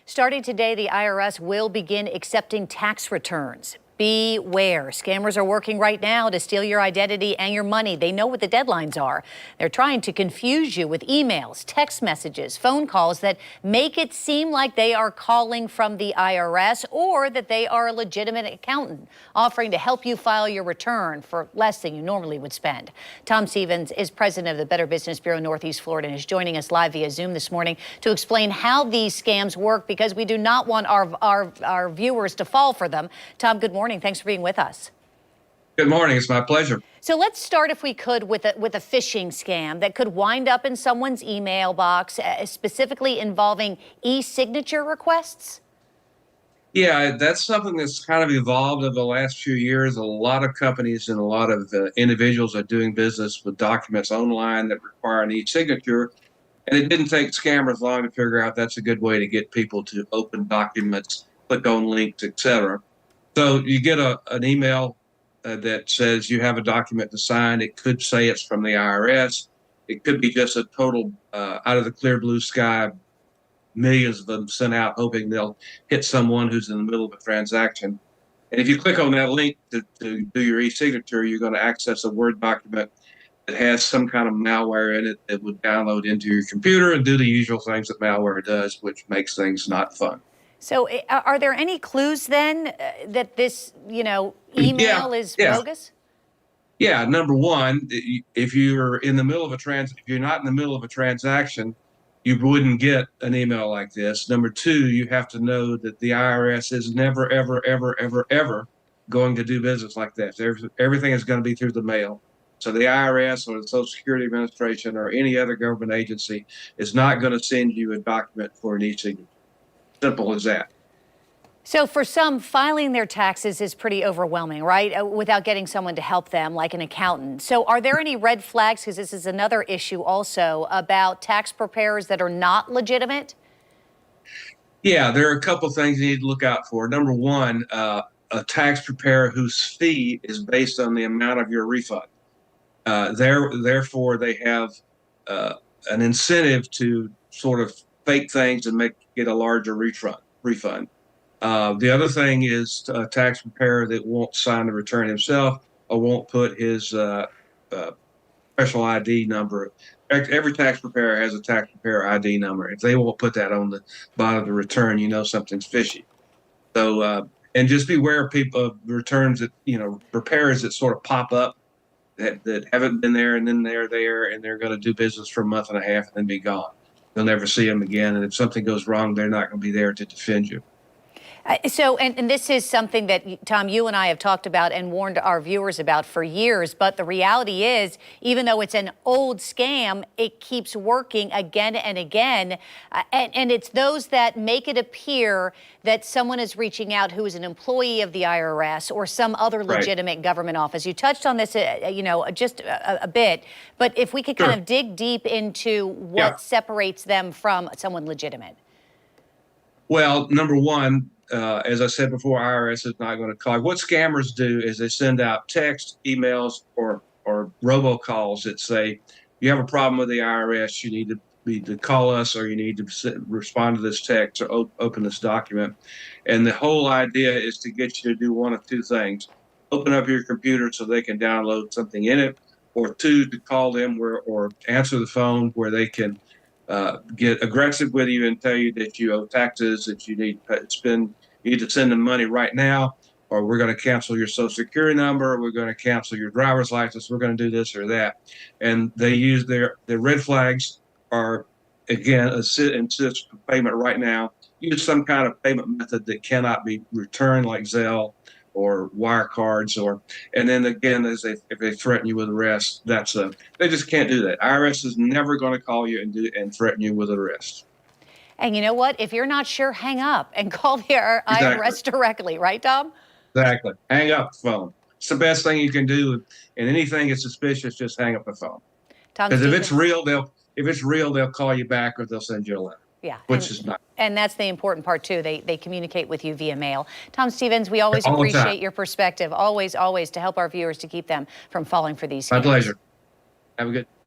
Starting today, the IRS will begin accepting tax returns. Beware. Scammers are working right now to steal your identity and your money. They know what the deadlines are. They're trying to confuse you with emails, text messages, phone calls that make it seem like they are calling from the IRS or that they are a legitimate accountant offering to help you file your return for less than you normally would spend. Tom Stevens is president of the Better Business Bureau Northeast Florida and is joining us live via Zoom this morning to explain how these scams work, because we do not want our viewers to fall for them. Tom, good morning. Thanks for being with us. Good morning. It's my pleasure. So let's start, if we could, with a phishing scam that could wind up in someone's email box, specifically involving e-signature requests. Yeah, that's something that's kind of evolved over the last few years. A lot of companies and a lot of individuals are doing business with documents online that require an e-signature. And it didn't take scammers long to figure out that's a good way to get people to open documents, click on links, etc. So you get an email that says you have a document to sign. It could say it's from the IRS. It could be just a total out of the clear blue sky, millions of them sent out hoping they'll hit someone who's in the middle of a transaction. And if you click on that link to do your e-signature, you're going to access a Word document that has some kind of malware in it that would download into your computer and do the usual things that malware does, which makes things not fun. So are there any clues then that this, email is bogus? Yeah. Number one, if you're in the middle of if you're not in the middle of a transaction, you wouldn't get an email like this. Number two, you have to know that the IRS is never, ever, ever, ever, ever going to do business like this. Everything is going to be through the mail. So the IRS or the Social Security Administration or any other government agency is not going to send you a document for an e-signature. Simple as that. So for some, filing their taxes is pretty overwhelming, right? Without getting someone to help them, like an accountant. So are there any red flags? Because this is another issue also about tax preparers that are not legitimate. Yeah, there are a couple things you need to look out for. Number one, a tax preparer whose fee is based on the amount of your refund. Therefore, they have an incentive to sort of fake things and get a larger refund. The other thing is a tax preparer that won't sign the return himself or won't put his special ID number. Every tax preparer has a tax preparer ID number. If they won't put that on the bottom of the return, you know something's fishy. So, and just beware of people, returns that, preparers that sort of pop up that haven't been there and then they're there and they're going to do business for a month and a half and then be gone. You'll never see them again. And if something goes wrong, they're not going to be there to defend you. And this is something that, Tom, you and I have talked about and warned our viewers about for years. But the reality is, even though it's an old scam, it keeps working again and again. And it's those that make it appear that someone is reaching out who is an employee of the IRS or some other legitimate government office. You touched on this, just a bit. But if we could kind of dig deep into what separates them from someone legitimate. Well, number one, as I said before, IRS is not going to call. What scammers do is they send out text, emails, or robocalls that say, you have a problem with the IRS, you need to call us, or you need to respond to this text or open this document. And the whole idea is to get you to do one of two things. Open up your computer so they can download something in it, or two, to call them or answer the phone where they can get aggressive with you and tell you that you owe taxes, that you need to send them money right now, or we're going to cancel your Social Security number, we're going to cancel your driver's license, we're going to do this or that. And they use their red flags are, again, insist payment right now. Use some kind of payment method that cannot be returned, like Zelle or wire cards, and then again, if they threaten you with arrest, they just can't do that. IRS is never going to call you and threaten you with arrest. And you know what? If you're not sure, hang up and call the IRS directly, right, Tom? Exactly. Hang up the phone. It's the best thing you can do. And anything that's suspicious, just hang up the phone. Because if it's real, they'll call you back or they'll send you a letter. Yeah. Which is not. And that's the important part, too. They communicate with you via mail. Tom Stevens, we always appreciate your perspective. Always, always, to help our viewers to keep them from falling for these scams. My pleasure. Have a good